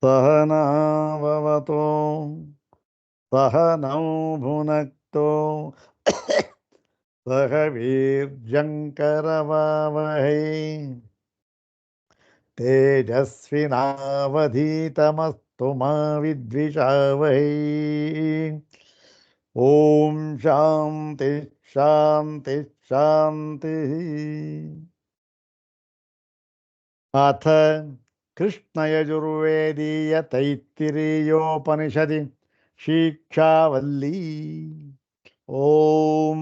सहनाववतु सहनौ भुनक्तु सह वीर्यङ्करवावहै तेजस्विनावधीतमस्तु मा विद्विषावहै। ॐ शान्ति शान्ति शान्तिः। अथ कृष्णयजुर्वेदीय तैत्तिरीयोपनिषदि शिक्षावल्ली। ॐ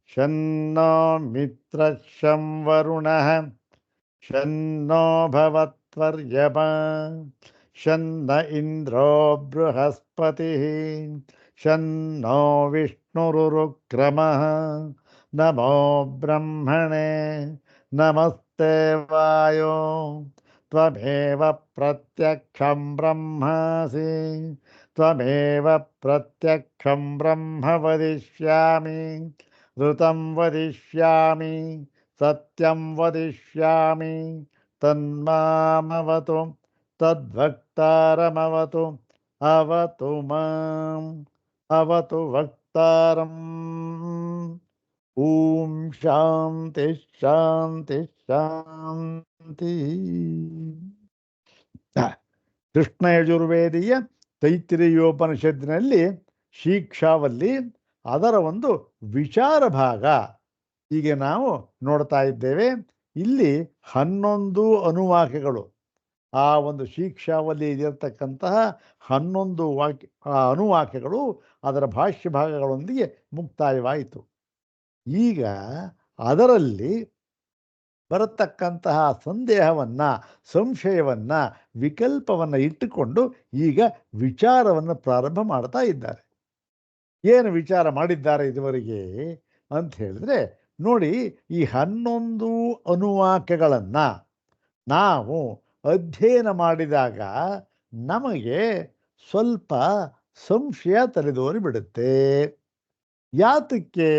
शन्नो मित्रः शं वरुणः शन्नो भवत्वर्यमा शन्न इन्द्रो बृहस्पतिः शन्नो विष्णुरुक्रमः। नमो ब्रह्मणे नमस्ते वायो त्वमेव प्रत्यक्षं ब्रह्मासि त्वमेव प्रत्यक्षं ब्रह्म वदिष्यामि ऋतं वदिष्यामि सत्यं वदिष्यामि तन्मामवतु तद्वक्तारमवतु अवतु माम् अवतु वक्तारम्। ॐ ಶಾಂತಿ ಶಾಂತಿ ಶಾಂತಿ. ಕೃಷ್ಣ ಯಜುರ್ವೇದಿಯ ತೈತ್ತಿರೀಯೋಪನಿಷತ್ತಿನಲ್ಲಿ ಶಿಕ್ಷಾವಲ್ಲಿ ಅದರ ಒಂದು ವಿಚಾರ ಭಾಗ ಈಗ ನಾವು ನೋಡ್ತಾ ಇದ್ದೇವೆ. ಇಲ್ಲಿ 11 ಅನುವಾಕ್ಯಗಳು, ಆ ಒಂದು ಶಿಕ್ಷಾವಲ್ಲಿ ಇರತಕ್ಕಂತಹ 11 ಅನುವಾಕ್ಯಗಳು ಅದರ ಭಾಷ್ಯ ಭಾಗಗಳೊಂದಿಗೆ ಮುಕ್ತಾಯವಾಯಿತು. ಈಗ ಅದರಲ್ಲಿ ಬರತಕ್ಕಂತಹ ಸಂದೇಹವನ್ನು, ಸಂಶಯವನ್ನು, ವಿಕಲ್ಪವನ್ನು ಇಟ್ಟುಕೊಂಡು ಈಗ ವಿಚಾರವನ್ನು ಪ್ರಾರಂಭ ಮಾಡ್ತಾ ಇದ್ದಾರೆ. ಏನು ವಿಚಾರ ಮಾಡಿದ್ದಾರೆ ಇದುವರೆಗೆ ಅಂತ ಹೇಳಿದ್ರೆ ನೋಡಿ, ಈ 11 ಅನುವಾಕ್ಯಗಳನ್ನು ನಾವು ಅಧ್ಯಯನ ಮಾಡಿದಾಗ ನಮಗೆ ಸ್ವಲ್ಪ ಸಂಶಯ ತಲೆದೋರಿ ಬಿಡುತ್ತೆ. ಯಾತಕ್ಕೆ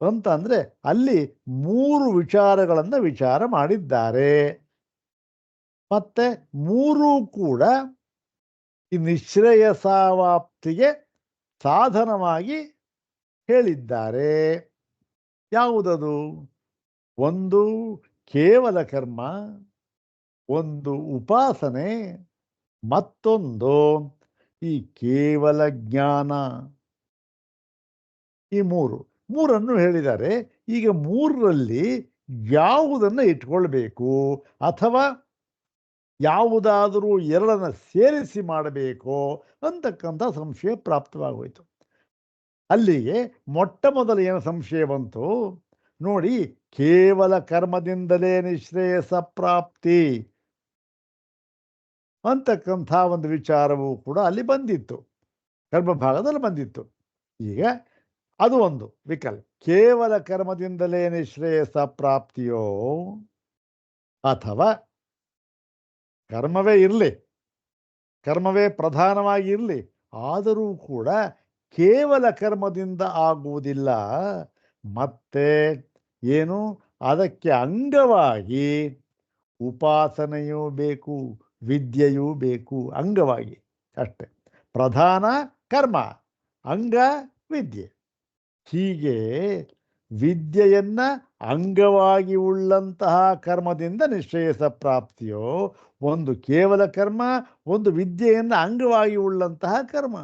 ಅಂತಂದರೆ ಅಲ್ಲಿ 3 ವಿಚಾರಗಳನ್ನು ವಿಚಾರ ಮಾಡಿದ್ದಾರೆ. ಮತ್ತೆ 3 ಕೂಡ ಈ ನಿಶ್ರೇಯಸಾವಾಪ್ತಿಗೆ ಸಾಧನವಾಗಿ ಹೇಳಿದ್ದಾರೆ. ಯಾವುದದು? ಒಂದು ಕೇವಲ ಕರ್ಮ, ಒಂದು ಉಪಾಸನೆ, ಮತ್ತೊಂದು ಈ ಕೇವಲ ಜ್ಞಾನ. ಈ ಮೂರನ್ನು ಹೇಳಿದ್ದಾರೆ. ಈಗ 3ರಲ್ಲಿ ಯಾವುದನ್ನು ಇಟ್ಕೊಳ್ಬೇಕು ಅಥವಾ ಯಾವುದಾದರೂ 2 ಸೇರಿಸಿ ಮಾಡಬೇಕೋ ಅಂತಕ್ಕಂಥ ಸಂಶಯ ಪ್ರಾಪ್ತವಾಗೋಯ್ತು. ಅಲ್ಲಿಗೆ ಮೊಟ್ಟ ಮೊದಲ ಏನು ಸಂಶಯ ಬಂತು ನೋಡಿ, ಕೇವಲ ಕರ್ಮದಿಂದಲೇ ನಿಶ್ರೇಯಸ ಪ್ರಾಪ್ತಿ ಅಂತಕ್ಕಂಥ ಒಂದು ವಿಚಾರವೂ ಕೂಡ ಅಲ್ಲಿ ಬಂದಿತ್ತು, ಕರ್ಮಭಾಗದಲ್ಲಿ ಬಂದಿತ್ತು. ಈಗ ಅದು ಒಂದು ವಿಕಲ್ಪ. ಕೇವಲ ಕರ್ಮದಿಂದಲೇ ನಿಶ್ರೇಯಸ ಪ್ರಾಪ್ತಿಯೋ ಅಥವಾ ಕರ್ಮವೇ ಇರಲಿ, ಕರ್ಮವೇ ಪ್ರಧಾನವಾಗಿ ಇರಲಿ, ಆದರೂ ಕೂಡ ಕೇವಲ ಕರ್ಮದಿಂದ ಆಗುವುದಿಲ್ಲ. ಮತ್ತೆ ಏನು, ಅದಕ್ಕೆ ಅಂಗವಾಗಿ ಉಪಾಸನೆಯೂ ಬೇಕು, ವಿದ್ಯೆಯೂ ಬೇಕು. ಅಂಗವಾಗಿ ಅಷ್ಟೆ. ಪ್ರಧಾನ ಕರ್ಮ, ಅಂಗ ವಿದ್ಯೆ. ಹೀಗೆ ವಿದ್ಯೆಯನ್ನು ಅಂಗವಾಗಿ ಉಳ್ಳಂತಹ ಕರ್ಮದಿಂದ ನಿಶ್ರೇಯಸ ಪ್ರಾಪ್ತಿಯೋ, ಒಂದು ಕೇವಲ ಕರ್ಮ, ಒಂದು ವಿದ್ಯೆಯನ್ನು ಅಂಗವಾಗಿ ಉಳ್ಳಂತಹ ಕರ್ಮ.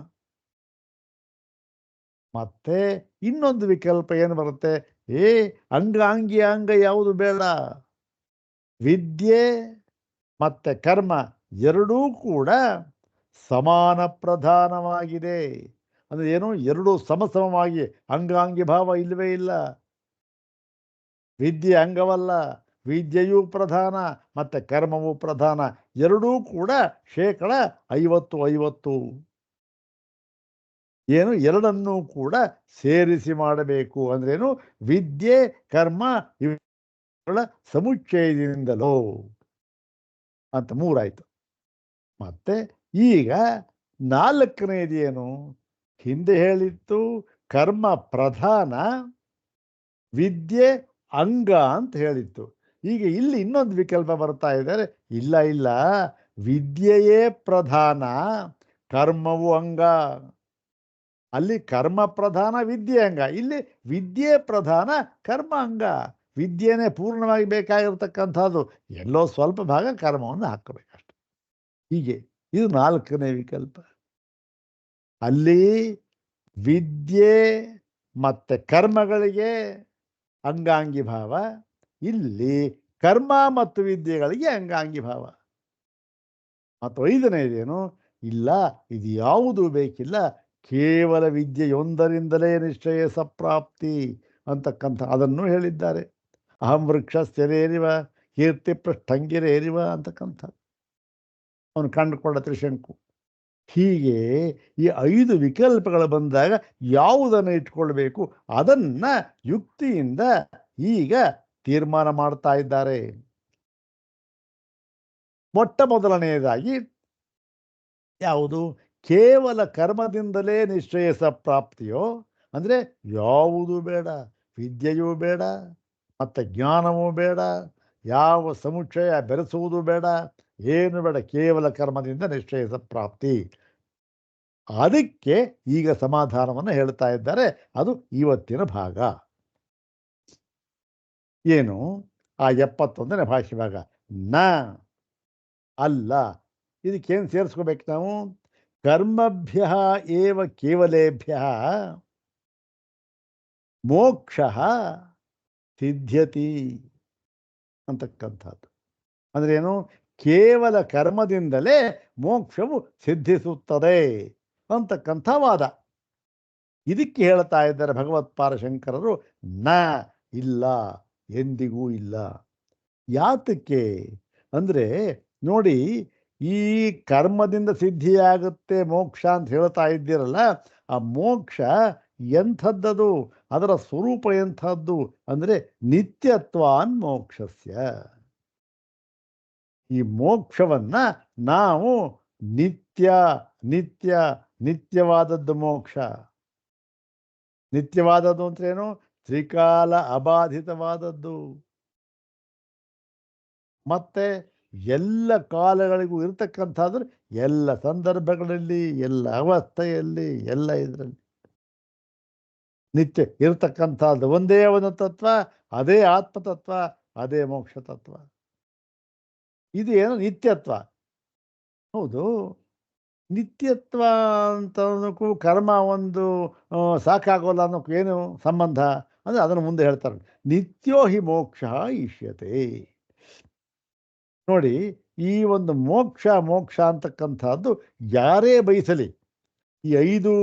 ಮತ್ತೆ ಇನ್ನೊಂದು ವಿಕಲ್ಪ ಏನು ಬರುತ್ತೆ, ಅಂಗಾಂಗಿ ಅಂಗ ಯಾವುದು ಬೇಡ, ವಿದ್ಯೆ ಮತ್ತೆ ಕರ್ಮ ಎರಡೂ ಕೂಡ ಸಮಾನ ಪ್ರಧಾನವಾಗಿದೆ. ಅಂದರೆ ಏನು, ಎರಡೂ ಸಮಸಮವಾಗಿ, ಅಂಗಾಂಗಿ ಭಾವ ಇಲ್ಲವೇ ಇಲ್ಲ. ವಿದ್ಯೆ ಅಂಗವಲ್ಲ, ವಿದ್ಯೆಯೂ ಪ್ರಧಾನ ಮತ್ತು ಕರ್ಮವೂ ಪ್ರಧಾನ. ಎರಡೂ ಕೂಡ 50-50. ಏನು, ಎರಡನ್ನೂ ಕೂಡ ಸೇರಿಸಿ ಮಾಡಬೇಕು. ಅಂದ್ರೇನು, ವಿದ್ಯೆ ಕರ್ಮ ಇವುಗಳ ಸಮುಚ್ಚಯದಿಂದಲೋ ಅಂತ 3 ಆಯಿತು. ಮತ್ತೆ ಈಗ 4ನೇದೇನು, ಹಿಂದೆ ಹೇಳಿತ್ತು ಕರ್ಮ ಪ್ರಧಾನ, ವಿದ್ಯೆ ಅಂಗ ಅಂತ ಹೇಳಿತ್ತು. ಈಗ ಇಲ್ಲಿ ಇನ್ನೊಂದು ವಿಕಲ್ಪ ಬರ್ತಾ ಇದ್ದಾರೆ. ಇಲ್ಲ, ವಿದ್ಯೆಯೇ ಪ್ರಧಾನ, ಕರ್ಮವು ಅಂಗ. ಅಲ್ಲಿ ಕರ್ಮ ಪ್ರಧಾನ, ವಿದ್ಯೆ ಅಂಗ. ಇಲ್ಲಿ ವಿದ್ಯೆ ಪ್ರಧಾನ, ಕರ್ಮ ಅಂಗ. ವಿದ್ಯೆನೇ ಪೂರ್ಣವಾಗಿ ಬೇಕಾಗಿರ್ತಕ್ಕಂಥದ್ದು, ಎಲ್ಲೋ ಸ್ವಲ್ಪ ಭಾಗ ಕರ್ಮವನ್ನು ಹಾಕಬೇಕಷ್ಟೆ. ಹೀಗೆ ಇದು 4ನೇ ವಿಕಲ್ಪ. ಅಲ್ಲಿ ವಿದ್ಯೆ ಮತ್ತು ಕರ್ಮಗಳಿಗೆ ಅಂಗಾಂಗಿ ಭಾವ, ಇಲ್ಲಿ ಕರ್ಮ ಮತ್ತು ವಿದ್ಯೆಗಳಿಗೆ ಅಂಗಾಂಗಿ ಭಾವ. ಮತ್ತು 5ನೇದೇನು, ಇಲ್ಲ ಇದು ಯಾವುದೂ ಬೇಕಿಲ್ಲ, ಕೇವಲ ವಿದ್ಯೆಯೊಂದರಿಂದಲೇ ನಿಶ್ಚಯಸ ಪ್ರಾಪ್ತಿ ಅಂತಕ್ಕಂಥ ಅದನ್ನು ಹೇಳಿದ್ದಾರೆ. ಅಹಂ ವೃಕ್ಷಸ್ಥಿರೇರಿವ ಕೀರ್ತಿ ಪೃಷ್ಠಂಗಿರೇರಿವ ಅಂತಕ್ಕಂಥ ಅವನು ಕಂಡುಕೊಂಡ ತ್ರಿಶಂಕು. ಹೀಗೆ ಈ 5 ವಿಕಲ್ಪಗಳು ಬಂದಾಗ ಯಾವುದನ್ನು ಇಟ್ಕೊಳ್ಬೇಕು ಅದನ್ನು ಯುಕ್ತಿಯಿಂದ ಈಗ ತೀರ್ಮಾನ ಮಾಡ್ತಾ ಇದ್ದಾರೆ. ಮೊಟ್ಟ ಮೊದಲನೆಯದಾಗಿ ಯಾವುದು? ಕೇವಲ ಕರ್ಮದಿಂದಲೇ ನಿಶ್ಚಯಸ ಪ್ರಾಪ್ತಿಯೋ, ಅಂದರೆ ಯಾವುದೂ ಬೇಡ, ವಿದ್ಯೆಯೂ ಬೇಡ ಮತ್ತು ಜ್ಞಾನವೂ ಬೇಡ, ಯಾವ ಸಮುಚ್ಚಯ ಬೆರೆಸುವುದು ಬೇಡ, ಏನು ಬೇಡ, ಕೇವಲ ಕರ್ಮದಿಂದ ನಿಶ್ಚಯಸ ಪ್ರಾಪ್ತಿ. ಅದಕ್ಕೆ ಈಗ ಸಮಾಧಾನವನ್ನು ಹೇಳ್ತಾ ಇದ್ದಾರೆ. ಅದು ಇವತ್ತಿನ ಭಾಗ. ಏನು? ಆ 71ನೇ ಭಾಷೆ ಭಾಗ. ನ ಅಲ್ಲ, ಇದಕ್ಕೇನು ಸೇರಿಸ್ಕೋಬೇಕು ನಾವು? ಕರ್ಮಭ್ಯ ಏವ ಕೇವಲೇಭ್ಯ ಮೋಕ್ಷ ಸಿದ್ಧ್ಯತಿ ಅಂತಕ್ಕಂಥದ್ದು. ಅಂದ್ರೇನು? ಕೇವಲ ಕರ್ಮದಿಂದಲೇ ಮೋಕ್ಷವು ಸಿದ್ಧಿಸುತ್ತದೆ ಅಂತಕ್ಕಂಥ ವಾದ. ಇದಕ್ಕೆ ಹೇಳ್ತಾ ಇದ್ದಾರೆ ಭಗವತ್ಪಾದ ಶಂಕರರು, ನ ಇಲ್ಲ, ಎಂದಿಗೂ ಇಲ್ಲ. ಯಾತಕ್ಕೆ ಅಂದರೆ ನೋಡಿ, ಈ ಕರ್ಮದಿಂದ ಸಿದ್ಧಿಯಾಗುತ್ತೆ ಮೋಕ್ಷ ಅಂತ ಹೇಳ್ತಾ ಇದ್ದೀರಲ್ಲ, ಆ ಮೋಕ್ಷ ಎಂಥದ್ದದು, ಅದರ ಸ್ವರೂಪ ಎಂಥದ್ದು ಅಂದರೆ ನಿತ್ಯತ್ವಾನ್ ಮೋಕ್ಷಸ್ಯ. ಈ ಮೋಕ್ಷವನ್ನು ನಾವು ನಿತ್ಯ ನಿತ್ಯ ನಿತ್ಯವಾದದ್ದು ಮೋಕ್ಷ. ನಿತ್ಯವಾದದ್ದು ಅಂದ್ರೇನು? ತ್ರಿಕಾಲ ಅಬಾಧಿತವಾದದ್ದು, ಮತ್ತೆ ಎಲ್ಲ ಕಾಲಗಳಿಗೂ ಇರತಕ್ಕಂಥದ್ದು, ಎಲ್ಲ ಸಂದರ್ಭಗಳಲ್ಲಿ, ಎಲ್ಲ ಅವಸ್ಥೆಯಲ್ಲಿ, ಎಲ್ಲ ಇದರಲ್ಲಿ ನಿತ್ಯ ಇರತಕ್ಕಂಥದ್ದು ಒಂದೇ ಒಂದು ತತ್ವ, ಅದೇ ಆತ್ಮತತ್ವ, ಅದೇ ಮೋಕ್ಷ ತತ್ವ. ಇದು ಏನು? ನಿತ್ಯತ್ವ. ಹೌದು, ನಿತ್ಯತ್ವ ಅಂತ ಅನ್ನೋಕ್ಕೂ ಕರ್ಮ ಒಂದು ಸಾಕಾಗೋಲ್ಲ ಅನ್ನೋಕ್ಕೂ ಏನು ಸಂಬಂಧ ಅಂದರೆ ಅದನ್ನು ಮುಂದೆ ಹೇಳ್ತಾರೆ. ನಿತ್ಯೋ ಹಿ ಮೋಕ್ಷ ಇಷ್ಯತೆ. ನೋಡಿ, ಈ ಒಂದು ಮೋಕ್ಷ ಮೋಕ್ಷ ಅಂತಕ್ಕಂಥದ್ದು ಯಾರೇ ಬಯಸಲಿ, ಈ 5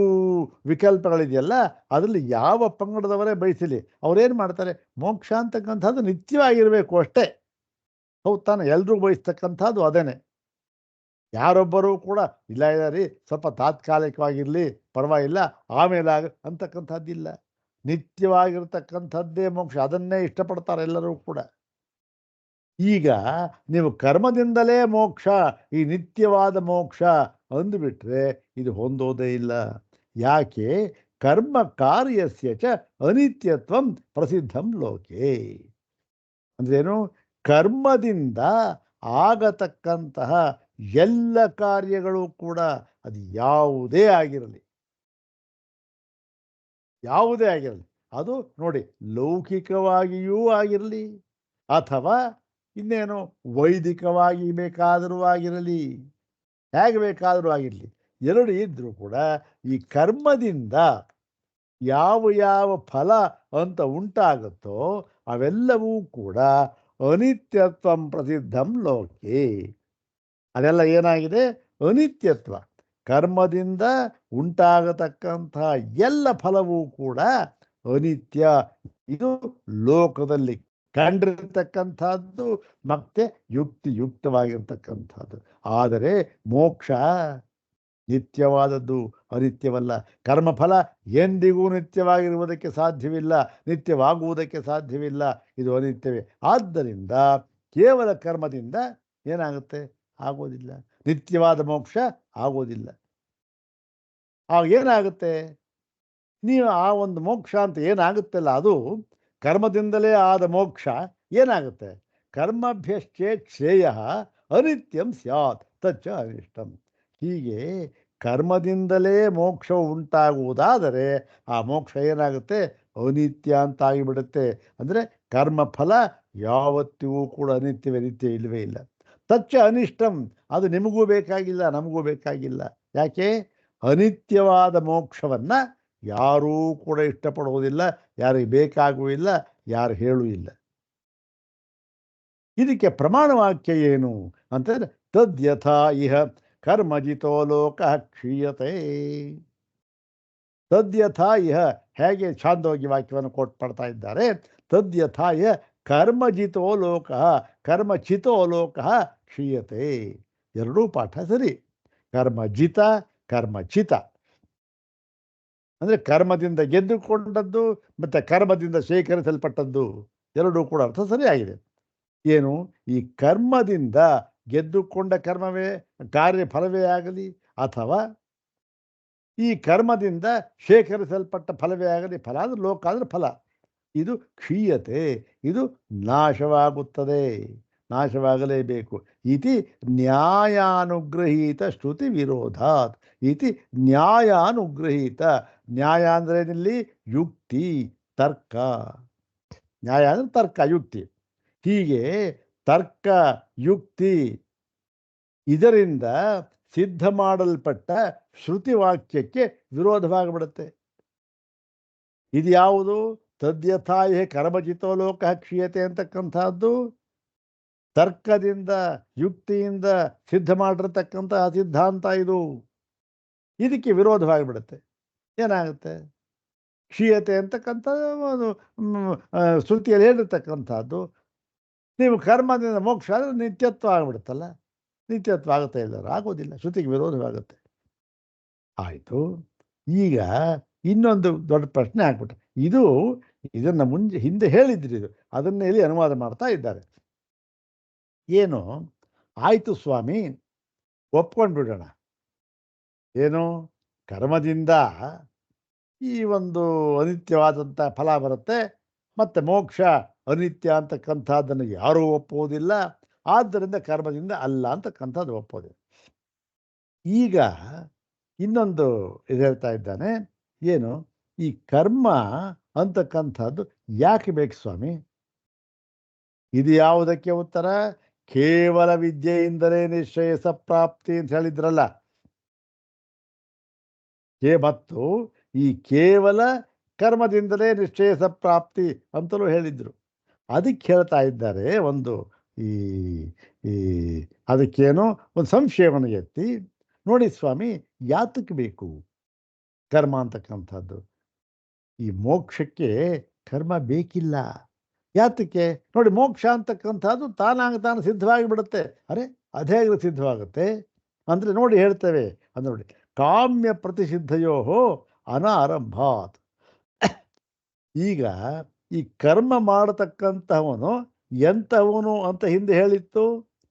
ವಿಕಲ್ಪಗಳಿದೆಯಲ್ಲ ಅದರಲ್ಲಿ ಯಾವ ಪಂಗಡದವರೇ ಬಯಸಲಿ, ಅವ್ರೇನು ಮಾಡ್ತಾರೆ? ಮೋಕ್ಷ ಅಂತಕ್ಕಂಥದ್ದು ನಿತ್ಯವಾಗಿರಬೇಕು ಅಷ್ಟೇ. ಹೌದು ತಾನೆ? ಎಲ್ಲರೂ ಬಯಸ್ತಕ್ಕಂಥದ್ದು ಅದೇನೆ. ಯಾರೊಬ್ಬರೂ ಕೂಡ ಇಲ್ಲ ಇಲ್ಲ ರೀ, ಸ್ವಲ್ಪ ತಾತ್ಕಾಲಿಕವಾಗಿರಲಿ ಪರವಾಗಿಲ್ಲ, ಆಮೇಲೆ ಅಂತಕ್ಕಂಥದ್ದಿಲ್ಲ. ನಿತ್ಯವಾಗಿರ್ತಕ್ಕಂಥದ್ದೇ ಮೋಕ್ಷ, ಅದನ್ನೇ ಇಷ್ಟಪಡ್ತಾರೆ ಎಲ್ಲರೂ ಕೂಡ. ಈಗ ನೀವು ಕರ್ಮದಿಂದಲೇ ಮೋಕ್ಷ, ಈ ನಿತ್ಯವಾದ ಮೋಕ್ಷ ಅಂದುಬಿಟ್ರೆ ಇದು ಹೊಂದೋದೇ ಇಲ್ಲ. ಯಾಕೆ? ಕರ್ಮ ಕಾರ್ಯಸ್ಯ ಚ ಅನಿತ್ಯತ್ವಂ ಪ್ರಸಿದ್ಧಂ ಲೋಕೆ. ಅಂದ್ರೇನು? ಕರ್ಮದಿಂದ ಆಗತಕ್ಕಂತಹ ಎಲ್ಲ ಕಾರ್ಯಗಳು ಕೂಡ, ಅದು ಯಾವುದೇ ಆಗಿರಲಿ, ಯಾವುದೇ ಆಗಿರಲಿ, ಅದು ನೋಡಿ ಲೌಕಿಕವಾಗಿಯೂ ಆಗಿರಲಿ ಅಥವಾ ಇನ್ನೇನು ವೈದಿಕವಾಗಿ ಬೇಕಾದರೂ ಆಗಿರಲಿ, ಹೇಗೆ ಬೇಕಾದರೂ ಆಗಿರಲಿ, ಎರಡು ಇದ್ದರೂ ಕೂಡ ಈ ಕರ್ಮದಿಂದ ಯಾವ ಯಾವ ಫಲ ಅಂತ ಉಂಟಾಗುತ್ತೋ ಅವೆಲ್ಲವೂ ಕೂಡ ಅನಿತ್ಯತ್ವಂ ಪ್ರಸಿದ್ಧಂ ಲೋಕೆ. ಅದೆಲ್ಲ ಏನಾಗಿದೆ? ಅನಿತ್ಯತ್ವ. ಕರ್ಮದಿಂದ ಉಂಟಾಗತಕ್ಕಂತಹ ಎಲ್ಲ ಫಲವೂ ಕೂಡ ಅನಿತ್ಯ. ಇದು ಲೋಕದಲ್ಲಿ ಕಂಡಿರ್ತಕ್ಕಂಥದ್ದು ಮತ್ತೆ ಯುಕ್ತಿಯುಕ್ತವಾಗಿರ್ತಕ್ಕಂಥದ್ದು. ಆದರೆ ಮೋಕ್ಷ ನಿತ್ಯವಾದದ್ದು, ಅನಿತ್ಯವಲ್ಲ. ಕರ್ಮಫಲ ಎಂದಿಗೂ ನಿತ್ಯವಾಗಿರುವುದಕ್ಕೆ ಸಾಧ್ಯವಿಲ್ಲ, ನಿತ್ಯವಾಗುವುದಕ್ಕೆ ಸಾಧ್ಯವಿಲ್ಲ, ಇದು ಅನಿತ್ಯವೇ. ಆದ್ದರಿಂದ ಕೇವಲ ಕರ್ಮದಿಂದ ಏನಾಗುತ್ತೆ? ಆಗೋದಿಲ್ಲ. ನಿತ್ಯವಾದ ಮೋಕ್ಷ ಆಗೋದಿಲ್ಲ. ಆಗ ಏನಾಗುತ್ತೆ? ನೀವು ಆ ಒಂದು ಮೋಕ್ಷ ಅಂತ ಏನಾಗುತ್ತಲ್ಲ, ಅದು ಕರ್ಮದಿಂದಲೇ ಆದ ಮೋಕ್ಷ ಏನಾಗುತ್ತೆ? ಕರ್ಮಭ್ಯಶ್ಚೇತ್ ಶ್ರೇಯ ಅನಿತ್ಯಂ ಸ್ಯಾತ್ ತಚ್ಚ ಅನಿಷ್ಟಂ. ಹೀಗೆ ಕರ್ಮದಿಂದಲೇ ಮೋಕ್ಷ ಉಂಟಾಗುವುದಾದರೆ ಆ ಮೋಕ್ಷ ಏನಾಗುತ್ತೆ? ಅನಿತ್ಯ ಅಂತಾಗಿಬಿಡುತ್ತೆ. ಅಂದರೆ ಕರ್ಮಫಲ ಯಾವತ್ತಿಗೂ ಕೂಡ ಅನಿತ್ಯವೇ, ನಿತ್ಯ ಇಲ್ಲವೇ ಇಲ್ಲ. ತಚ್ಚ ಅನಿಷ್ಟಂ, ಅದು ನಿಮಗೂ ಬೇಕಾಗಿಲ್ಲ, ನಮಗೂ ಬೇಕಾಗಿಲ್ಲ. ಯಾಕೆ? ಅನಿತ್ಯವಾದ ಮೋಕ್ಷವನ್ನು ಯಾರೂ ಕೂಡ ಇಷ್ಟಪಡುವುದಿಲ್ಲ, ಯಾರಿಗೆ ಬೇಕಾಗೂ ಇಲ್ಲ, ಯಾರು ಹೇಳೂ ಇಲ್ಲ. ಇದಕ್ಕೆ ಪ್ರಮಾಣ ವಾಕ್ಯ ಏನು ಅಂತಂದ್ರೆ, ತದ್ಯಥಾ ಇಹ ಕರ್ಮಜಿತೋ ಲೋಕ ಕ್ಷೀಯತೆ. ತದ್ಯಥಾ ಇಹ, ಹೇಗೆ ಛಾಂದೋಗ್ಯ ವಾಕ್ಯವನ್ನು ಕೋಟ್ ಮಾಡ್ತಾ ಇದ್ದಾರೆ. ತದ್ಯಥಾ ಇಹ ಕರ್ಮಜಿತೋ ಲೋಕ, ಕರ್ಮಚಿತೋ ಲೋಕ ಕ್ಷೀಯತೆ. ಎರಡೂ ಪಾಠ ಸರಿ. ಕರ್ಮಜಿತ, ಕರ್ಮಚಿತ ಅಂದರೆ ಕರ್ಮದಿಂದ ಗೆದ್ದುಕೊಂಡದ್ದು ಮತ್ತು ಕರ್ಮದಿಂದ ಶೇಖರಿಸಲ್ಪಟ್ಟದ್ದು, ಎರಡೂ ಕೂಡ ಅರ್ಥ ಸರಿಯಾಗಿದೆ. ಏನು? ಈ ಕರ್ಮದಿಂದ ಗೆದ್ದುಕೊಂಡ ಕರ್ಮವೇ ಕಾರ್ಯಫಲವೇ ಆಗಲಿ, ಅಥವಾ ಈ ಕರ್ಮದಿಂದ ಶೇಖರಿಸಲ್ಪಟ್ಟ ಫಲವೇ ಆಗಲಿ, ಫಲ ಅಂದರೆ ಲೋಕ ಅಂದರೆ ಫಲ, ಇದು ಕ್ಷೀಯತೆ, ಇದು ನಾಶವಾಗುತ್ತದೆ, ನಾಶವಾಗಲೇಬೇಕು. ಇತಿ ನ್ಯಾಯಾನುಗ್ರಹೀತ ಶ್ರುತಿ ವಿರೋಧಾತ್. ಇತಿ ನ್ಯಾಯಾನುಗ್ರಹೀತ. ನ್ಯಾಯ ಅಂದರೆ ಇಲ್ಲಿ ಯುಕ್ತಿ, ತರ್ಕ. ನ್ಯಾಯ ಅಂದರೆ ತರ್ಕ, ಯುಕ್ತಿ. ಹೀಗೆ ತರ್ಕ, ಯುಕ್ತಿ ಇದರಿಂದ ಸಿದ್ಧ ಮಾಡಲ್ಪಟ್ಟ ಶ್ರುತಿ ವಾಕ್ಯಕ್ಕೆ ವಿರೋಧವಾಗಿಬಿಡುತ್ತೆ. ಇದು ಯಾವುದು? ತದ್ಯಥಾಯೇ ಕರ್ಮಜಿತೋ ಲೋಕ ಕ್ಷೀಯತೆ ಅಂತಕ್ಕಂಥದ್ದು ತರ್ಕದಿಂದ, ಯುಕ್ತಿಯಿಂದ ಸಿದ್ಧ ಮಾಡಿರ್ತಕ್ಕಂತಹ ಸಿದ್ಧಾಂತ ಇದು. ಇದಕ್ಕೆ ವಿರೋಧವಾಗಿಬಿಡುತ್ತೆ. ಏನಾಗುತ್ತೆ? ಕ್ಷೀಯತೆ ಅಂತಕ್ಕಂಥ ಶ್ರುತಿಯಲ್ಲಿ ಹೇಳಿರ್ತಕ್ಕಂಥದ್ದು ನೀವು ಕರ್ಮದಿಂದ ಮೋಕ್ಷ ಆದರೆ ನಿತ್ಯತ್ವ ಆಗಿಬಿಡುತ್ತಲ್ಲ. ನಿತ್ಯತ್ವ ಆಗುತ್ತೆ ಇಲ್ಲ? ಆಗೋದಿಲ್ಲ, ಶ್ರುತಿಗೆ ವಿರೋಧವಾಗುತ್ತೆ. ಆಯಿತು. ಈಗ ಇನ್ನೊಂದು ದೊಡ್ಡ ಪ್ರಶ್ನೆ ಆಗ್ಬಿಟ್ಟೆ. ಇದನ್ನು ಹಿಂದೆ ಹೇಳಿದ್ರಿ, ಅದನ್ನೇ ಇಲ್ಲಿ ಅನುವಾದ ಮಾಡ್ತಾ ಇದ್ದಾರೆ. ಏನು? ಆಯಿತು ಸ್ವಾಮಿ, ಒಪ್ಕೊಂಡು ಬಿಡೋಣ. ಏನು? ಕರ್ಮದಿಂದ ಈ ಒಂದು ಅನಿತ್ಯವಾದಂಥ ಫಲ ಬರುತ್ತೆ, ಮತ್ತು ಮೋಕ್ಷ ಅನಿತ್ಯ ಅಂತಕ್ಕಂಥದ್ದನ್ನು ಯಾರೂ ಒಪ್ಪುವುದಿಲ್ಲ, ಆದ್ದರಿಂದ ಕರ್ಮದಿಂದ ಅಲ್ಲ ಅಂತಕ್ಕಂಥದ್ದು ಒಪ್ಪೋದಿಲ್ಲ. ಈಗ ಇನ್ನೊಂದು ಇದು ಹೇಳ್ತಾ ಇದ್ದಾನೆ. ಏನು? ಈ ಕರ್ಮ ಅಂತಕ್ಕಂಥದ್ದು ಯಾಕೆ ಬೇಕು ಸ್ವಾಮಿ? ಇದು ಯಾವುದಕ್ಕೆ ಉತ್ತರ? ಕೇವಲ ವಿದ್ಯೆಯಿಂದಲೇ ನಿಶ್ರೇಯಸ ಪ್ರಾಪ್ತಿ ಅಂತ ಹೇಳಿದ್ರಲ್ಲ. ಮತ್ತು ಈ ಕೇವಲ ಕರ್ಮದಿಂದಲೇ ನಿಶ್ರೇಯಸ ಪ್ರಾಪ್ತಿ ಅಂತಲೂ ಹೇಳಿದ್ರು. ಅದಕ್ಕೆ ಹೇಳ್ತಾ ಇದ್ದಾರೆ ಒಂದು ಈ ಈ ಅದಕ್ಕೇನೋ ಒಂದು ಸಂಶಯವನ್ನು ಎತ್ತಿ, ನೋಡಿ ಸ್ವಾಮಿ, ಯಾತಕ್ಕೆ ಬೇಕು ಕರ್ಮ ಅಂತಕ್ಕಂಥದ್ದು? ಈ ಮೋಕ್ಷಕ್ಕೆ ಕರ್ಮ ಬೇಕಿಲ್ಲ. ಯಾತಕ್ಕೆ? ನೋಡಿ, ಮೋಕ್ಷ ಅಂತಕ್ಕಂಥದ್ದು ತಾನು ಸಿದ್ಧವಾಗಿ ಬಿಡುತ್ತೆ. ಅರೆ, ಅದೇ ಸಿದ್ಧವಾಗುತ್ತೆ ಅಂದರೆ ನೋಡಿ ಹೇಳ್ತೇವೆ. ಅಂದ್ರೆ ನೋಡಿ, ಕಾಮ್ಯ ಪ್ರತಿಸಿದ್ಧಯೋ ಅನಾರಂಭಾತ್. ಈಗ ಈ ಕರ್ಮ ಮಾಡತಕ್ಕಂಥವನು ಎಂಥವನು ಅಂತ ಹಿಂದೆ ಹೇಳಿತ್ತು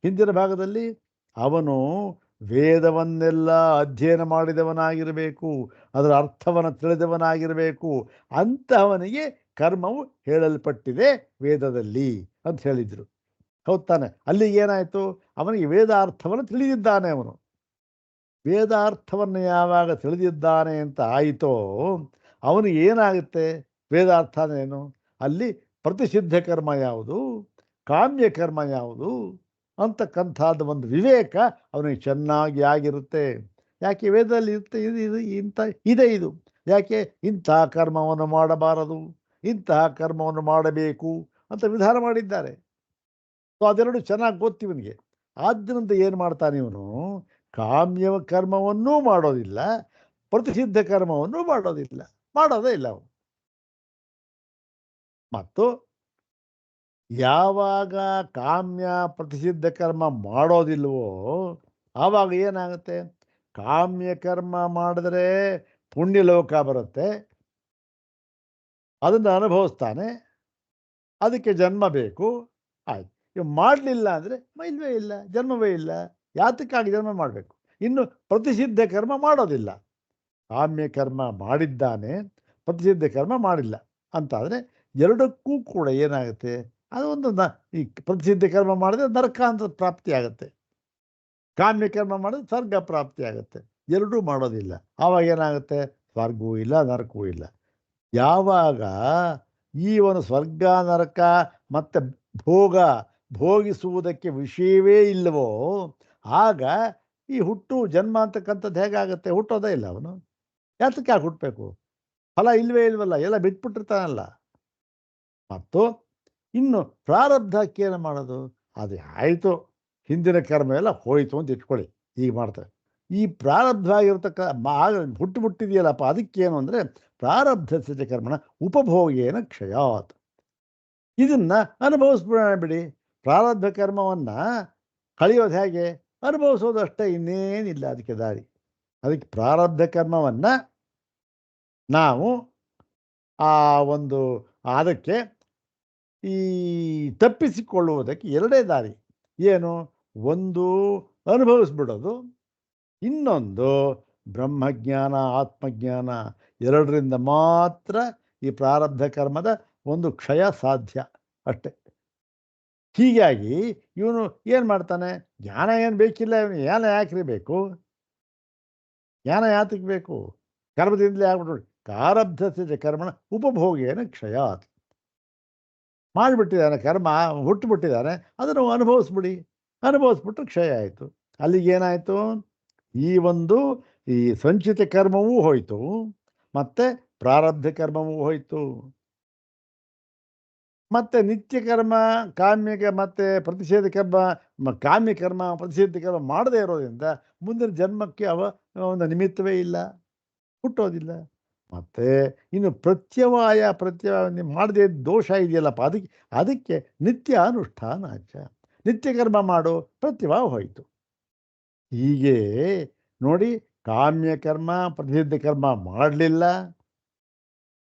ಹಿಂದಿನ ಭಾಗದಲ್ಲಿ. ಅವನು ವೇದವನ್ನೆಲ್ಲ ಅಧ್ಯಯನ ಮಾಡಿದವನಾಗಿರಬೇಕು, ಅದರ ಅರ್ಥವನ್ನು ತಿಳಿದವನಾಗಿರಬೇಕು. ಅಂತಹವನಿಗೆ ಕರ್ಮವು ಹೇಳಲ್ಪಟ್ಟಿದೆ ವೇದದಲ್ಲಿ ಅಂತ ಹೇಳಿದರು. ಹೌದು ತಾನೆ? ಅಲ್ಲಿಗೆ ಏನಾಯಿತು? ಅವನಿಗೆ ವೇದಾರ್ಥವನ್ನು ತಿಳಿದಿದ್ದಾನೆ. ಅವನು ವೇದಾರ್ಥವನ್ನು ಯಾವಾಗ ತಿಳಿದಿದ್ದಾನೆ ಅಂತ ಆಯಿತೋ, ಅವನಿಗೆ ಏನಾಗುತ್ತೆ? ವೇದಾರ್ಥ ಏನು? ಅಲ್ಲಿ ಪ್ರತಿಸಿದ್ಧ ಕರ್ಮ ಯಾವುದು, ಕಾಮ್ಯ ಕರ್ಮ ಯಾವುದು ಅಂತಕ್ಕಂಥದ್ದು ಒಂದು ವಿವೇಕ ಅವನಿಗೆ ಚೆನ್ನಾಗಿ ಆಗಿರುತ್ತೆ. ಯಾಕೆ? ವೇದದಲ್ಲಿ ಇರುತ್ತೆ, ಇದು ಯಾಕೆ ಇಂತಹ ಕರ್ಮವನ್ನು ಮಾಡಬಾರದು, ಇಂತಹ ಕರ್ಮವನ್ನು ಮಾಡಬೇಕು ಅಂತ ವಿಧಾನ ಮಾಡಿದ್ದಾರೆ. ಸೊ ಅದೆರಡು ಚೆನ್ನಾಗಿ ಗೊತ್ತಿವನಿಗೆ. ಆದ್ದರಿಂದ ಏನು ಮಾಡ್ತಾನೆ ಇವನು? ಕಾಮ್ಯ ಕರ್ಮವನ್ನೂ ಮಾಡೋದಿಲ್ಲ, ಪ್ರತಿಸಿದ್ಧ ಕರ್ಮವನ್ನು ಮಾಡೋದೇ ಇಲ್ಲ ಅವನು. ಮತ್ತು ಯಾವಾಗ ಕಾಮ್ಯ ಪ್ರತಿಸಿದ್ಧ ಕರ್ಮ ಮಾಡೋದಿಲ್ವೋ ಆವಾಗ ಏನಾಗುತ್ತೆ? ಕಾಮ್ಯ ಕರ್ಮ ಮಾಡಿದ್ರೆ ಪುಣ್ಯಲೋಕ ಬರುತ್ತೆ, ಅದನ್ನು ಅನುಭವಿಸ್ತಾನೆ, ಅದಕ್ಕೆ ಜನ್ಮ ಬೇಕು. ಆಯ್ತು. ಇವು ಮಾಡಲಿಲ್ಲ ಅಂದರೆ ಇಲ್ಲವೇ ಇಲ್ಲ, ಜನ್ಮವೇ ಇಲ್ಲ. ಯಾತಕ್ಕಾಗಿ ಜನ್ಮ ಮಾಡಬೇಕು? ಇನ್ನು ಪ್ರತಿಸಿದ್ಧ ಕರ್ಮ ಮಾಡೋದಿಲ್ಲ. ಕಾಮ್ಯ ಕರ್ಮ ಮಾಡಿದ್ದಾನೆ, ಪ್ರತಿಸಿದ್ಧ ಕರ್ಮ ಮಾಡಿಲ್ಲ ಅಂತಾದರೆ ಎರಡಕ್ಕೂ ಕೂಡ ಏನಾಗುತ್ತೆ? ಅದು ಒಂದು ಈ ಪ್ರತಿಸಿದ್ಧ ಕರ್ಮ ಮಾಡಿದ್ರೆ ನರಕ ಅಂತ ಪ್ರಾಪ್ತಿ ಆಗುತ್ತೆ. ಕಾಮ್ಯ ಕರ್ಮ ಮಾಡಿದ್ರೆ ಸ್ವರ್ಗ ಪ್ರಾಪ್ತಿ ಆಗುತ್ತೆ. ಎರಡೂ ಮಾಡೋದಿಲ್ಲ. ಆವಾಗ ಏನಾಗುತ್ತೆ? ಸ್ವರ್ಗವೂ ಇಲ್ಲ, ನರಕವೂ ಇಲ್ಲ. ಯಾವಾಗ ಈ ಒಂದು ಸ್ವರ್ಗ, ನರಕ ಮತ್ತು ಭೋಗ ಭೋಗಿಸುವುದಕ್ಕೆ ವಿಷಯವೇ ಇಲ್ಲವೋ ಆಗ ಈ ಹುಟ್ಟು ಜನ್ಮ ಅಂತಕ್ಕಂಥದ್ದು ಹೇಗಾಗುತ್ತೆ? ಹುಟ್ಟೋದೇ ಇಲ್ಲ ಅವನು. ಯಾತಕ್ಕೆ ಯಾಕೆ ಹುಟ್ಟಬೇಕು? ಫಲ ಇಲ್ವೇ ಇಲ್ವಲ್ಲ, ಎಲ್ಲ ಬಿಟ್ಬಿಟ್ಟಿರ್ತಾನಲ್ಲ. ಮತ್ತು ಇನ್ನು ಪ್ರಾರಬ್ಧಕ್ಕೇನು ಮಾಡೋದು? ಅದು ಆಯಿತು, ಹಿಂದಿನ ಕರ್ಮ ಎಲ್ಲ ಹೋಯಿತು ಅಂತ ಇಟ್ಕೊಳ್ಳಿ, ಈಗ ಮಾಡ್ತಾರೆ. ಈ ಪ್ರಾರಬ್ಧ ಆಗಿರ್ತಕ್ಕ ಹುಟ್ಟಿದೆಯಲ್ಲಪ್ಪ, ಅದಕ್ಕೇನು ಅಂದರೆ ಪ್ರಾರಬ್ಧಸ್ಯ ಕರ್ಮಣ ಉಪಭೋಗೇನ ಕ್ಷಯಾತ್. ಇದನ್ನು ಅನುಭವಿಸ್ಬಿಡೋಣ ಬಿಡಿ. ಪ್ರಾರಬ್ಧ ಕರ್ಮವನ್ನು ಕಳೆಯೋದು ಹೇಗೆ? ಅನುಭವಿಸೋದಷ್ಟೇ, ಇನ್ನೇನಿಲ್ಲ ಅದಕ್ಕೆ ದಾರಿ. ಅದಕ್ಕೆ ಪ್ರಾರಬ್ಧ ಕರ್ಮವನ್ನು ನಾವು ಆ ಒಂದು ಅದಕ್ಕೆ ಈ ತಪ್ಪಿಸಿಕೊಳ್ಳುವುದಕ್ಕೆ ಎರಡೇ ದಾರಿ. ಏನು? ಒಂದು ಅನುಭವಿಸ್ಬಿಡೋದು, ಇನ್ನೊಂದು ಬ್ರಹ್ಮಜ್ಞಾನ, ಆತ್ಮಜ್ಞಾನ. ಎರಡರಿಂದ ಮಾತ್ರ ಈ ಪ್ರಾರಬ್ಧ ಕರ್ಮದ ಒಂದು ಕ್ಷಯ ಸಾಧ್ಯ ಅಷ್ಟೆ. ಹೀಗಾಗಿ ಇವನು ಏನು ಮಾಡ್ತಾನೆ? ಜ್ಞಾನ ಏನು ಬೇಕಿಲ್ಲ, ಇವನು ಜ್ಞಾನ ಯಾಕ್ರಿ ಬೇಕು? ಜ್ಞಾನ ಯಾತಕ್ಕೆ ಬೇಕು? ಕರ್ಮದಿಂದಲೇ ಆಗ್ಬಿಟ್ಟು ಪ್ರಾರಬ್ಧಸ್ಯ ಕರ್ಮಣ ಉಪಭೋಗೇನ ಕ್ಷಯಾತ್. ಮಾಡಿಬಿಟ್ಟಿದ್ದಾನೆ ಕರ್ಮ, ಹುಟ್ಟುಬಿಟ್ಟಿದ್ದಾನೆ, ಅದನ್ನು ಅನುಭವಿಸ್ಬಿಡಿ. ಅನುಭವಿಸ್ಬಿಟ್ರೆ ಕ್ಷಯ ಆಯಿತು. ಅಲ್ಲಿಗೇನಾಯಿತು? ಈ ಒಂದು ಈ ಸಂಚಿತ ಕರ್ಮವೂ ಹೋಯಿತು, ಮತ್ತು ಪ್ರಾರಬ್ಧ ಕರ್ಮವೂ ಹೋಯಿತು. ಮತ್ತು ನಿತ್ಯ ಕರ್ಮ, ಕಾಮ್ಯ ಮತ್ತು ಪ್ರತಿಷೇಧ ಕರ್ಮ, ಕಾಮ್ಯ ಕರ್ಮ ಪ್ರತಿಷೇಧ ಕರ್ಮ ಮಾಡದೇ ಇರೋದ್ರಿಂದ ಮುಂದಿನ ಜನ್ಮಕ್ಕೆ ಒಂದು ನಿಮಿತ್ತವೇ ಇಲ್ಲ, ಹುಟ್ಟೋದಿಲ್ಲ. ಮತ್ತು ಇನ್ನು ಪ್ರತ್ಯವಾಯ ಮಾಡದೇ ದೋಷ ಇದೆಯಲ್ಲಪ್ಪ, ಅದಕ್ಕೆ ನಿತ್ಯ ಅನುಷ್ಠಾನ ನಿತ್ಯ ಕರ್ಮ ಮಾಡು, ಪ್ರತ್ಯವಾಯ ಹೋಯಿತು. ಹೀಗೆ ನೋಡಿ, ಕಾಮ್ಯ ಕರ್ಮ ಪ್ರತಿಷಿದ್ಧ ಕರ್ಮ ಮಾಡಲಿಲ್ಲ,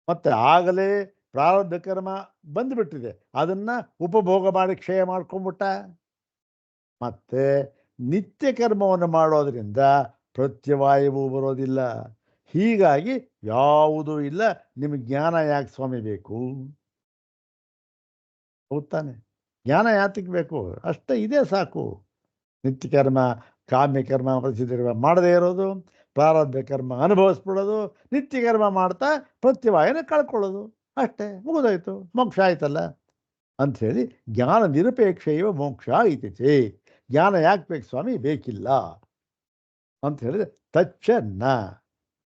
ಮತ್ತು ಆಗಲೇ ಪ್ರಾರಬ್ಧ ಕರ್ಮ ಬಂದುಬಿಟ್ಟಿದೆ, ಅದನ್ನು ಉಪಭೋಗ ಮಾಡಿ ಕ್ಷಯ ಮಾಡ್ಕೊಂಬಿಟ್ಟ. ಮತ್ತು ನಿತ್ಯ ಕರ್ಮವನ್ನು ಮಾಡೋದರಿಂದ ಪ್ರತ್ಯವಾಯವೂ ಬರೋದಿಲ್ಲ. ಹೀಗಾಗಿ ಯಾವುದೂ ಇಲ್ಲ. ನಿಮಗೆ ಜ್ಞಾನ ಯಾಕೆ ಸ್ವಾಮಿ ಬೇಕು? ಹೌದ್ ತಾನೆ? ಜ್ಞಾನ ಯಾತಕ್ಕೆ ಬೇಕು? ಅಷ್ಟೇ, ಇದೇ ಸಾಕು. ನಿತ್ಯ ಕರ್ಮ, ಕಾಮ್ಯ ಕರ್ಮ ಪ್ರಸಿದ್ಧ ಕರ್ಮ ಮಾಡದೇ ಇರೋದು, ಪ್ರಾರಬ್ಧ ಕರ್ಮ ಅನುಭವಿಸ್ಬಿಡೋದು, ನಿತ್ಯ ಕರ್ಮ ಮಾಡ್ತಾ ಪ್ರತ್ಯವಾಯನ ಕಳ್ಕೊಳ್ಳೋದು, ಅಷ್ಟೇ, ಮುಗಿದೋಯ್ತು, ಮೋಕ್ಷ ಆಯ್ತಲ್ಲ ಅಂಥೇಳಿ. ಜ್ಞಾನ ನಿರಪೇಕ್ಷ ಇವ ಮೋಕ್ಷ ಐತಿಚೆ. ಜ್ಞಾನ ಯಾಕೆ ಬೇಕು ಸ್ವಾಮಿ? ಬೇಕಿಲ್ಲ ಅಂತ ಹೇಳಿದ್ರೆ ತಚ್ಚ ನ,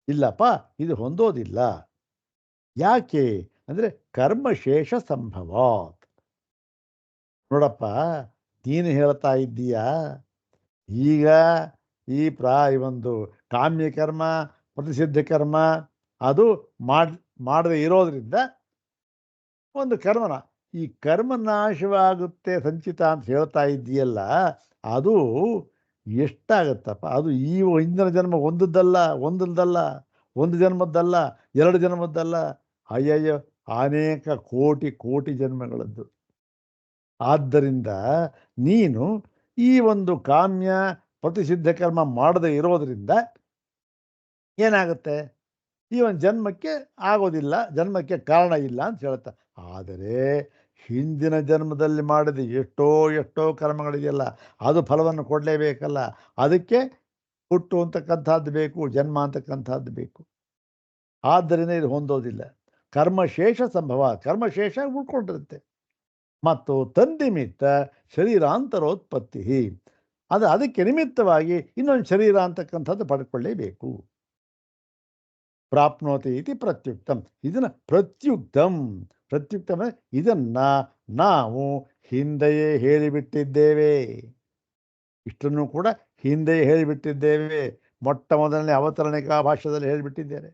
ಇಲ್ಲಪ್ಪ ಇದು ಹೊಂದೋದಿಲ್ಲ. ಯಾಕೆ ಅಂದರೆ ಕರ್ಮಶೇಷ ಸಂಭವ. ನೋಡಪ್ಪ, ನೀನು ಹೇಳ್ತಾ ಇದ್ದೀಯಾ ಈಗ ಈ ಒಂದು ಕಾಮ್ಯ ಕರ್ಮ ಪ್ರತಿಷಿದ್ಧ ಕರ್ಮ ಅದು ಮಾಡದೇ ಇರೋದ್ರಿಂದ ಒಂದು ಕರ್ಮನ, ಈ ಕರ್ಮ ನಾಶವಾಗುತ್ತೆ ಸಂಚಿತ ಅಂತ ಹೇಳ್ತಾ ಇದ್ದೀಯಲ್ಲ, ಅದು ಎಷ್ಟಾಗತ್ತಪ್ಪ? ಅದು ಈ ಹಿಂದಿನ ಜನ್ಮ ಒಂದಲ್ದಲ್ಲ, ಒಂದು ಜನ್ಮದ್ದಲ್ಲ, ಎರಡು ಜನ್ಮದ್ದಲ್ಲ, ಅಯ್ಯಯ್ಯೋ, ಅನೇಕ ಕೋಟಿ ಕೋಟಿ ಜನ್ಮಗಳದ್ದು. ಆದ್ದರಿಂದ ನೀನು ಈ ಒಂದು ಕಾಮ್ಯ ಪ್ರತಿಷಿದ್ಧ ಕರ್ಮ ಮಾಡದೇ ಇರೋದರಿಂದ ಏನಾಗುತ್ತೆ? ಈ ಒಂದು ಜನ್ಮಕ್ಕೆ ಆಗೋದಿಲ್ಲ, ಜನ್ಮಕ್ಕೆ ಕಾರಣ ಇಲ್ಲ ಅಂತ ಹೇಳ್ತಾ. ಆದರೆ ಹಿಂದಿನ ಜನ್ಮದಲ್ಲಿ ಮಾಡಿದ ಎಷ್ಟೋ ಕರ್ಮಗಳಿದೆಯಲ್ಲ, ಅದು ಫಲವನ್ನು ಕೊಡಲೇಬೇಕಲ್ಲ. ಅದಕ್ಕೆ ಹುಟ್ಟು ಅಂತಕ್ಕಂಥದ್ದು ಬೇಕು, ಜನ್ಮ ಅಂತಕ್ಕಂಥದ್ದು ಬೇಕು. ಆದ್ದರಿಂದ ಇದು ಹೊಂದೋದಿಲ್ಲ. ಕರ್ಮಶೇಷ ಸಂಭವ, ಕರ್ಮಶೇಷ ಉಳ್ಕೊಂಡಿರುತ್ತೆ. ಮತ್ತು ತನ್ನಿಮಿತ್ತ ಶರೀರಾಂತರೋತ್ಪತ್ತಿ, ಅದಕ್ಕೆ ನಿಮಿತ್ತವಾಗಿ ಇನ್ನೊಂದು ಶರೀರ ಅಂತಕ್ಕಂಥದ್ದು ಪಡ್ಕೊಳ್ಳೇಬೇಕು. ಪ್ರಾಪ್ನೋತಿ ಇತಿ ಪ್ರತ್ಯುಕ್ತಂ. ಇದನ್ನು ಪ್ರತ್ಯುಕ್ತಂ ಇದನ್ನು ನಾವು ಹಿಂದೆಯೇ ಹೇಳಿಬಿಟ್ಟಿದ್ದೇವೆ. ಇಷ್ಟನ್ನು ಕೂಡ ಹಿಂದೆಯೇ ಹೇಳಿಬಿಟ್ಟಿದ್ದೇವೆ. ಮೊಟ್ಟ ಮೊದಲನೇ ಅವತರಣಿಕಾ ಭಾಷ್ಯದಲ್ಲಿ ಹೇಳಿಬಿಟ್ಟಿದ್ದೇನೆ.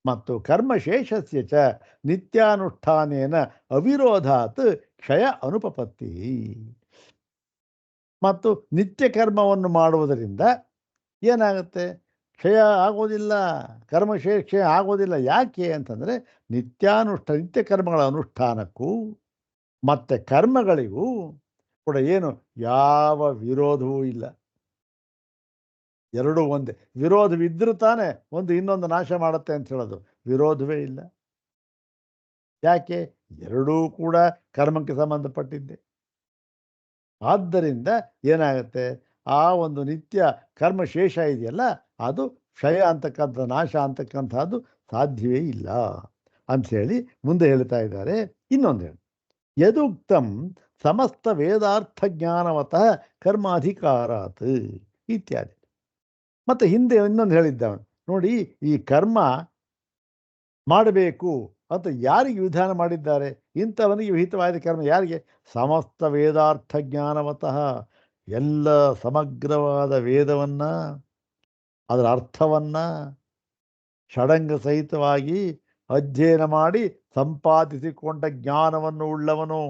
ಮತ್ತು ಕರ್ಮಶೇಷಸ್ಯ ಚ ನಿತ್ಯಾನುಷ್ಠಾನೇನ ಅವಿರೋಧಾತ್ ಕ್ಷಯ ಅನುಪಪತ್ತಿ. ಮತ್ತು ನಿತ್ಯ ಕರ್ಮವನ್ನು ಮಾಡುವುದರಿಂದ ಏನಾಗುತ್ತೆ? ಕ್ಷಯ ಆಗೋದಿಲ್ಲ, ಕ್ಷಯ ಆಗೋದಿಲ್ಲ. ಯಾಕೆ ಅಂತಂದರೆ ನಿತ್ಯ ಕರ್ಮಗಳ ಅನುಷ್ಠಾನಕ್ಕೂ ಮತ್ತು ಕರ್ಮಗಳಿಗೂ ಕೂಡ ಏನು ಯಾವ ವಿರೋಧವೂ ಇಲ್ಲ. ಎರಡೂ ಒಂದೇ. ವಿರೋಧವಿದ್ದರೂ ತಾನೇ ಒಂದು ಇನ್ನೊಂದು ನಾಶ ಮಾಡುತ್ತೆ ಅಂತ ಹೇಳೋದು. ವಿರೋಧವೇ ಇಲ್ಲ. ಯಾಕೆ? ಎರಡೂ ಕೂಡ ಕರ್ಮಕ್ಕೆ ಸಂಬಂಧಪಟ್ಟಿದ್ದೆ. ಆದ್ದರಿಂದ ಏನಾಗುತ್ತೆ? ಆ ಒಂದು ನಿತ್ಯ ಕರ್ಮಶೇಷ ಇದೆಯಲ್ಲ ಅದು ಕ್ಷಯ ಅಂತಕ್ಕಂಥ ನಾಶ ಅಂತಕ್ಕಂಥದ್ದು ಸಾಧ್ಯವೇ ಇಲ್ಲ ಅಂಥೇಳಿ ಮುಂದೆ ಹೇಳ್ತಾ ಇದ್ದಾರೆ. ಇನ್ನೊಂದು ಹೇಳಿ, ಯದುಕ್ತಂ ಸಮಸ್ತ ವೇದಾರ್ಥ ಜ್ಞಾನವತಃ ಕರ್ಮಾಧಿಕಾರಾತ್ ಇತ್ಯಾದಿ. ಮತ್ತು ಹಿಂದೆ ಇನ್ನೊಂದು ಹೇಳಿದ್ದವನು ನೋಡಿ, ಈ ಕರ್ಮ ಮಾಡಬೇಕು ಅಂತ ಯಾರಿಗೆ ವಿಧಾನ ಮಾಡಿದ್ದಾರೆ? ಇಂಥವನಿಗೆ ವಿಹಿತವಾದ ಕರ್ಮ ಯಾರಿಗೆ? ಸಮಸ್ತ ವೇದಾರ್ಥ ಜ್ಞಾನವತಃ, ಎಲ್ಲ ಸಮಗ್ರವಾದ ವೇದವನ್ನ, ಅದರ ಅರ್ಥವನ್ನ ಷಡಂಗ ಸಹಿತವಾಗಿ ಅಧ್ಯಯನ ಮಾಡಿ ಸಂಪಾದಿಸಿಕೊಂಡ ಜ್ಞಾನವನ್ನು ಉಳ್ಳವನು,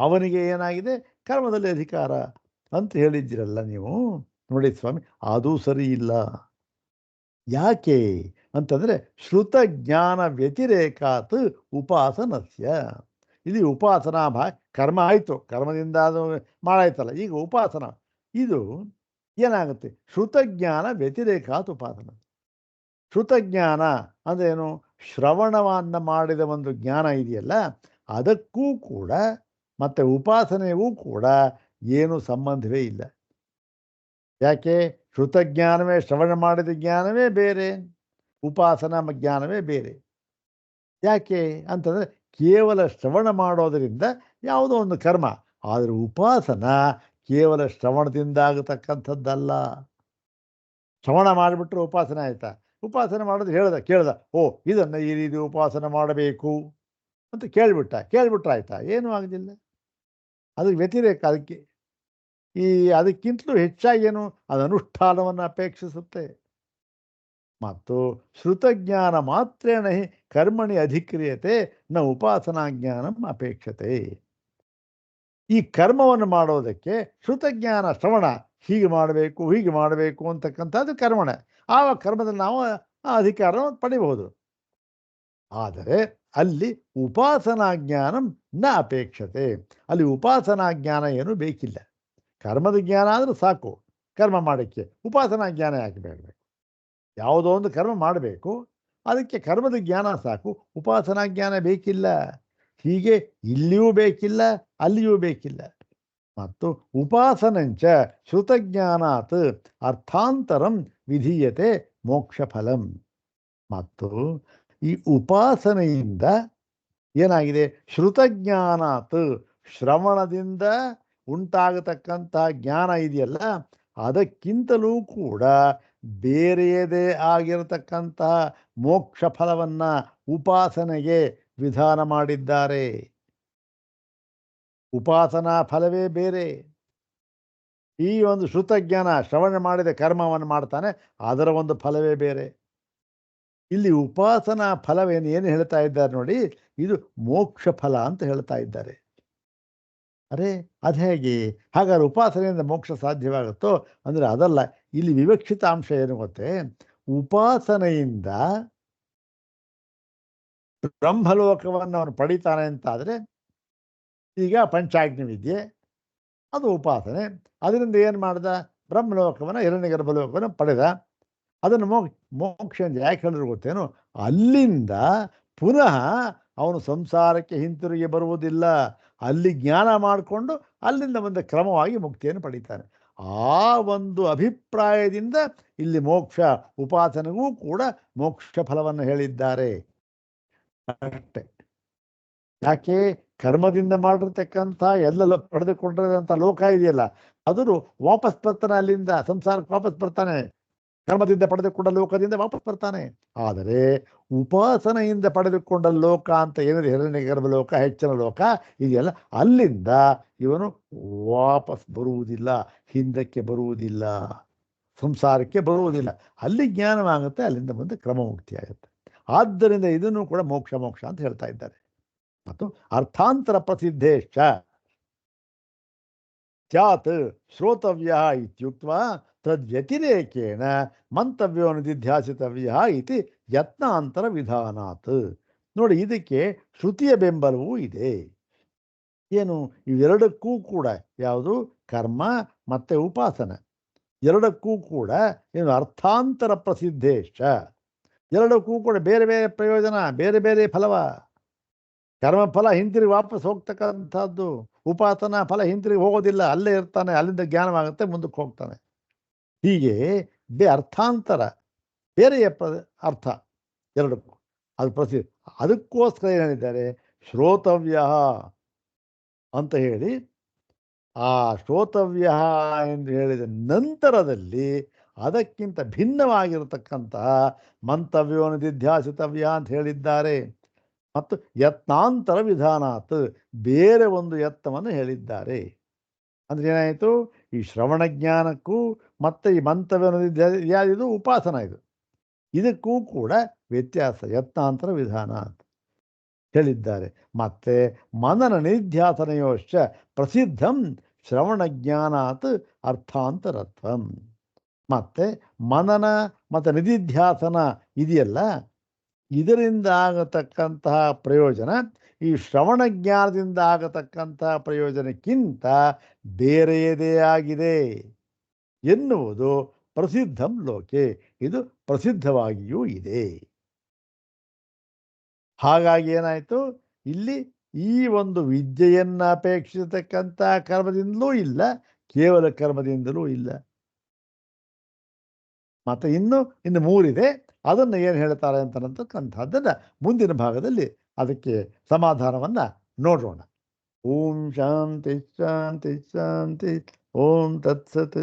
ಅವನಿಗೆ ಏನಾಗಿದೆ? ಕರ್ಮದಲ್ಲಿ ಅಧಿಕಾರ ಅಂತ ಹೇಳಿದ್ದೀರಲ್ಲ ನೀವು. ನೋಡಿ ಸ್ವಾಮಿ, ಅದೂ ಸರಿ ಇಲ್ಲ. ಯಾಕೆ ಅಂತಂದರೆ ಶ್ರುತ ಜ್ಞಾನ ವ್ಯತಿರೇಕಾತ್ ಉಪಾಸನಸ್ಯ. ಇಲ್ಲಿ ಉಪಾಸನಾ ಕರ್ಮ ಆಯಿತು, ಕರ್ಮದಿಂದ ಅದು ಮಾಡಾಯ್ತಲ್ಲ, ಈಗ ಉಪಾಸನ ಇದು ಏನಾಗುತ್ತೆ? ಶ್ರುತಜ್ಞಾನ ವ್ಯತಿರೇಕಾತ್ ಉಪಾಸನ. ಶ್ರುತಜ್ಞಾನ ಅಂದ್ರೇನು? ಶ್ರವಣವನ್ನು ಮಾಡಿದ ಒಂದು ಜ್ಞಾನ ಇದೆಯಲ್ಲ, ಅದಕ್ಕೂ ಕೂಡ ಮತ್ತು ಉಪಾಸನೆಗೂ ಕೂಡ ಏನು ಸಂಬಂಧವೇ ಇಲ್ಲ. ಯಾಕೆ? ಶ್ರುತಜ್ಞಾನವೇ, ಶ್ರವಣ ಮಾಡಿದ ಜ್ಞಾನವೇ ಬೇರೆ, ಉಪಾಸನಾ ಜ್ಞಾನವೇ ಬೇರೆ. ಯಾಕೆ ಅಂತಂದರೆ ಕೇವಲ ಶ್ರವಣ ಮಾಡೋದರಿಂದ ಯಾವುದೋ ಒಂದು ಕರ್ಮ, ಆದರೆ ಉಪಾಸನ ಕೇವಲ ಶ್ರವಣದಿಂದ ಆಗತಕ್ಕಂಥದ್ದಲ್ಲ. ಶ್ರವಣ ಮಾಡಿಬಿಟ್ರೆ ಉಪಾಸನೆ ಆಯಿತಾ? ಉಪಾಸನೆ ಮಾಡೋದು ಕೇಳ್ದ ಓ ಇದನ್ನು ಈ ರೀತಿ ಉಪಾಸನೆ ಮಾಡಬೇಕು ಅಂತ ಕೇಳಿಬಿಟ್ರೆ ಆಯಿತಾ? ಏನೂ ಆಗೋದಿಲ್ಲ. ಅದಕ್ಕೆ ವ್ಯತಿರೇಕ. ಅದಕ್ಕಿಂತಲೂ ಹೆಚ್ಚಾಗಿ ಏನು? ಅದು ಅನುಷ್ಠಾನವನ್ನು ಅಪೇಕ್ಷಿಸುತ್ತೆ. ಮತ್ತು ಶ್ರುತಜ್ಞಾನ ಮಾತ್ರೇಣ ಹಿ ಕರ್ಮಣಿ ಅಧಿಕ್ರಿಯತೆ ನ ಉಪಾಸನಾ ಜ್ಞಾನಂ ಅಪೇಕ್ಷತೆ. ಈ ಕರ್ಮವನ್ನು ಮಾಡೋದಕ್ಕೆ ಶ್ರುತಜ್ಞಾನ, ಶ್ರವಣ, ಹೀಗೆ ಮಾಡಬೇಕು ಅಂತಕ್ಕಂಥದ್ದು ಕರ್ಮಣೆ. ಆ ಕರ್ಮದಲ್ಲಿ ನಾವು ಆ ಅಧಿಕಾರವನ್ನು ಪಡಿಬಹುದು. ಆದರೆ ಅಲ್ಲಿ ಉಪಾಸನಾ ಜ್ಞಾನಂ ನ ಅಪೇಕ್ಷತೆ. ಅಲ್ಲಿ ಉಪಾಸನಾ ಜ್ಞಾನ ಏನು ಬೇಕಿಲ್ಲ. ಕರ್ಮದ ಜ್ಞಾನ ಆದರೂ ಸಾಕು ಕರ್ಮ ಮಾಡೋಕ್ಕೆ, ಉಪಾಸನಾ ಜ್ಞಾನ ಯಾಕೆ ಬೇಡಬೇಕು? ಯಾವುದೋ ಒಂದು ಕರ್ಮ ಮಾಡಬೇಕು, ಅದಕ್ಕೆ ಕರ್ಮದ ಜ್ಞಾನ ಸಾಕು, ಉಪಾಸನಾ ಜ್ಞಾನ ಬೇಕಿಲ್ಲ. ಹೀಗೆ ಇಲ್ಲಿಯೂ ಬೇಕಿಲ್ಲ, ಅಲ್ಲಿಯೂ ಬೇಕಿಲ್ಲ. ಮತ್ತು ಉಪಾಸನಂಚ ಶ್ರುತಜ್ಞಾನಾತ್ ಅರ್ಥಾಂತರಂ ವಿಧೀಯತೆ ಮೋಕ್ಷ ಫಲಂ. ಮತ್ತು ಈ ಉಪಾಸನೆಯಿಂದ ಏನಾಗಿದೆ? ಶ್ರುತಜ್ಞಾನಾತ್, ಶ್ರವಣದಿಂದ ಉಂಟಾಗತಕ್ಕಂತಹ ಜ್ಞಾನ ಇದೆಯಲ್ಲ, ಅದಕ್ಕಿಂತಲೂ ಕೂಡ ಬೇರೆಯದೇ ಆಗಿರತಕ್ಕಂತಹ ಮೋಕ್ಷ ಫಲವನ್ನು ಉಪಾಸನೆಗೆ ವಿಧಾನ ಮಾಡಿದ್ದಾರೆ. ಉಪಾಸನಾ ಫಲವೇ ಬೇರೆ. ಈ ಒಂದು ಶ್ರುತಜ್ಞಾನ, ಶ್ರವಣ ಮಾಡಿದ ಕರ್ಮವನ್ನು ಮಾಡ್ತಾನೆ, ಅದರ ಒಂದು ಫಲವೇ ಬೇರೆ. ಇಲ್ಲಿ ಉಪಾಸನಾ ಫಲವೇನು ಹೇಳ್ತಾ ಇದ್ದಾರೆ ನೋಡಿ, ಇದು ಮೋಕ್ಷ ಫಲ ಅಂತ ಹೇಳ್ತಾ ಇದ್ದಾರೆ. ಅರೆ ಅದು ಹೇಗೆ? ಹಾಗಾದ್ರೆ ಉಪಾಸನೆಯಿಂದ ಮೋಕ್ಷ ಸಾಧ್ಯವಾಗುತ್ತೋ ಅಂದರೆ ಅದಲ್ಲ. ಇಲ್ಲಿ ವಿವಕ್ಷಿತ ಅಂಶ ಏನು ಗೊತ್ತೇ? ಉಪಾಸನೆಯಿಂದ ಬ್ರಹ್ಮಲೋಕವನ್ನು ಅವನು ಪಡಿತಾನೆ ಅಂತಾದರೆ, ಈಗ ಪಂಚಾಗ್ನಿ ವಿದ್ಯೆ ಅದು ಉಪಾಸನೆ. ಅದರಿಂದ ಏನು ಮಾಡ್ದ? ಬ್ರಹ್ಮಲೋಕವನ್ನು, ಹಿರಣ್ಯ ಗರ್ಭಲೋಕವನ್ನು ಪಡೆದ. ಅದನ್ನು ಮೋಕ್ಷ ಅಂತ ಯಾಕೆ ಹೇಳಿದ್ರು ಗೊತ್ತೇನು? ಅಲ್ಲಿಂದ ಪುನಃ ಅವನು ಸಂಸಾರಕ್ಕೆ ಹಿಂತಿರುಗಿ ಬರುವುದಿಲ್ಲ. ಅಲ್ಲಿ ಜ್ಞಾನ ಮಾಡಿಕೊಂಡು ಅಲ್ಲಿಂದ ಒಂದು ಕ್ರಮವಾಗಿ ಮುಕ್ತಿಯನ್ನು ಪಡಿತಾನೆ. ಆ ಒಂದು ಅಭಿಪ್ರಾಯದಿಂದ ಇಲ್ಲಿ ಮೋಕ್ಷ ಉಪಾಸನೆಗೂ ಕೂಡ ಮೋಕ್ಷ ಫಲವನ್ನು ಹೇಳಿದ್ದಾರೆ ಅಷ್ಟೆ. ಯಾಕೆ? ಕರ್ಮದಿಂದ ಮಾಡಿರ್ತಕ್ಕಂಥ ಎಲ್ಲ ಪಡೆದುಕೊಂಡಿರೋಂಥ ಲೋಕ ಇದೆಯಲ್ಲ, ಅದನ್ನು ವಾಪಸ್ ಬರ್ತಾನೆ, ಅಲ್ಲಿಂದ ಸಂಸಾರಕ್ಕೆ ವಾಪಸ್ ಬರ್ತಾನೆ, ಕರ್ಮದಿಂದ ಪಡೆದುಕೊಂಡ ಲೋಕದಿಂದ ವಾಪಸ್ ಬರ್ತಾನೆ. ಆದರೆ ಉಪಾಸನೆಯಿಂದ ಪಡೆದುಕೊಂಡ ಲೋಕ ಅಂತ ಏನಿದೆ, ಹಿರಣ್ಯ ಗರ್ಭಲೋಕ, ಹೆಚ್ಚಿನ ಲೋಕ ಇದೆಯಲ್ಲ, ಅಲ್ಲಿಂದ ಇವನು ವಾಪಸ್ ಬರುವುದಿಲ್ಲ, ಹಿಂದಕ್ಕೆ ಬರುವುದಿಲ್ಲ, ಸಂಸಾರಕ್ಕೆ ಬರುವುದಿಲ್ಲ. ಅಲ್ಲಿ ಜ್ಞಾನವಾಗುತ್ತೆ, ಅಲ್ಲಿಂದ ಬಂದು ಕ್ರಮ ಮುಕ್ತಿ ಆಗುತ್ತೆ. ಆದ್ದರಿಂದ ಇದನ್ನು ಕೂಡ ಮೋಕ್ಷ ಅಂತ ಹೇಳ್ತಾ ಇದ್ದಾರೆ. ಮತ್ತು ಅರ್ಥಾಂತರ ಪ್ರಸಿದ್ಧೇಶ್ಚ ಸ್ಯಾತ್ ಶ್ರೋತವ್ಯ ಇತ್ಯುಕ್ತ್ವಾ ತದ್ವ್ಯತಿರೇಕೇಣ ಮಂತವ್ಯೋ ನಿಧಿಧ್ಯಾಸಿತವ್ಯ ಇತಿ ಯತ್ನಾಂತರ ವಿಧಾನಾತ್. ನೋಡಿ, ಇದಕ್ಕೆ ಶ್ರುತಿಯ ಬೆಂಬಲವೂ ಇದೆ. ಏನು? ಇವೆರಡಕ್ಕೂ ಕೂಡ, ಯಾವುದು? ಕರ್ಮ ಮತ್ತು ಉಪಾಸನೆ, ಎರಡಕ್ಕೂ ಕೂಡ ಏನು? ಅರ್ಥಾಂತರ ಪ್ರಸಿದ್ಧೇಶ್ಚ, ಎರಡಕ್ಕೂ ಕೂಡ ಬೇರೆ ಬೇರೆ ಪ್ರಯೋಜನ, ಬೇರೆ ಬೇರೆ ಫಲವ. ಕರ್ಮಫಲ ಹಿಂತಿರುಗಿ ವಾಪಸ್ ಹೋಗ್ತಕ್ಕಂಥದ್ದು, ಉಪಾಸನಾ ಫಲ ಹಿಂತಿರುಗಿ ಹೋಗೋದಿಲ್ಲ, ಅಲ್ಲೇ ಇರ್ತಾನೆ, ಅಲ್ಲಿಂದ ಜ್ಞಾನವಾಗುತ್ತೆ, ಮುಂದಕ್ಕೆ ಹೋಗ್ತಾನೆ. ಹೀಗೆ ಅರ್ಥಾಂತರ ಬೇರೆಯ ಅರ್ಥ ಎರಡಕ್ಕೂ ಅದು ಪ್ರಸಿದ್ಧ. ಅದಕ್ಕೋಸ್ಕರ ಏನು ಹೇಳಿದ್ದಾರೆ, ಶ್ರೋತವ್ಯ ಅಂತ ಹೇಳಿ ಆ ಶ್ರೋತವ್ಯ ಎಂದು ಹೇಳಿದ ನಂತರದಲ್ಲಿ ಅದಕ್ಕಿಂತ ಭಿನ್ನವಾಗಿರತಕ್ಕಂತಹ ಮಂತವ್ಯೋ ನಿಧಿಧ್ಯಾಸಿತವ್ಯ ಅಂತ ಹೇಳಿದ್ದಾರೆ. ಮತ್ತು ಯತ್ನಾಂತರ ವಿಧಾನಾತ್ ಬೇರೆ ಒಂದು ಯತ್ನವನ್ನು ಹೇಳಿದ್ದಾರೆ. ಅಂದ್ರೆ ಏನಾಯಿತು, ಈ ಶ್ರವಣ ಜ್ಞಾನಕ್ಕೂ ಮತ್ತು ಈ ಮಂತವ್ಯ ಇದು ಉಪಾಸನ, ಇದಕ್ಕೂ ಕೂಡ ವ್ಯತ್ಯಾಸ, ಯತ್ನಾಂತರ ವಿಧಾನ ಅಂತ ಹೇಳಿದ್ದಾರೆ. ಮತ್ತೆ ಮನನ ನಿಧ್ಯಾಸನಯೋಶ್ಚ ಪ್ರಸಿದ್ಧಂ ಶ್ರವಣ ಜ್ಞಾನಾತ್ ಅರ್ಥಾಂತರತ್ವಂ. ಮತ್ತೆ ಮನನ ಮತ್ತು ನಿಧಿಧ್ಯಾಸನ ಇದೆಯಲ್ಲ, ಇದರಿಂದ ಆಗತಕ್ಕಂತಹ ಪ್ರಯೋಜನ ಈ ಶ್ರವಣ ಜ್ಞಾನದಿಂದ ಆಗತಕ್ಕಂತಹ ಪ್ರಯೋಜನಕ್ಕಿಂತ ಬೇರೆಯದೇ ಆಗಿದೆ ಎನ್ನುವುದು ಪ್ರಸಿದ್ಧಂ ಲೋಕೆ, ಇದು ಪ್ರಸಿದ್ಧವಾಗಿಯೂ ಇದೆ. ಹಾಗಾಗಿ ಏನಾಯಿತು, ಇಲ್ಲಿ ಈ ಒಂದು ವಿದ್ಯೆಯನ್ನು ಅಪೇಕ್ಷಿಸತಕ್ಕಂಥ ಕರ್ಮದಿಂದಲೂ ಇಲ್ಲ, ಕೇವಲ ಕರ್ಮದಿಂದಲೂ ಇಲ್ಲ. ಮತ್ತು ಇನ್ನು ಮೂರಿದೆ, ಅದನ್ನು ಏನು ಹೇಳ್ತಾರೆ ಅಂತಕ್ಕಂಥದ್ದನ್ನು ಮುಂದಿನ ಭಾಗದಲ್ಲಿ ಅದಕ್ಕೆ ಸಮಾಧಾನವನ್ನು ನೋಡೋಣ. ಓಂ ಶಾಂತಿ ಶಾಂತಿ ಶಾಂತಿ. ಓಂ ತತ್ಸತ್.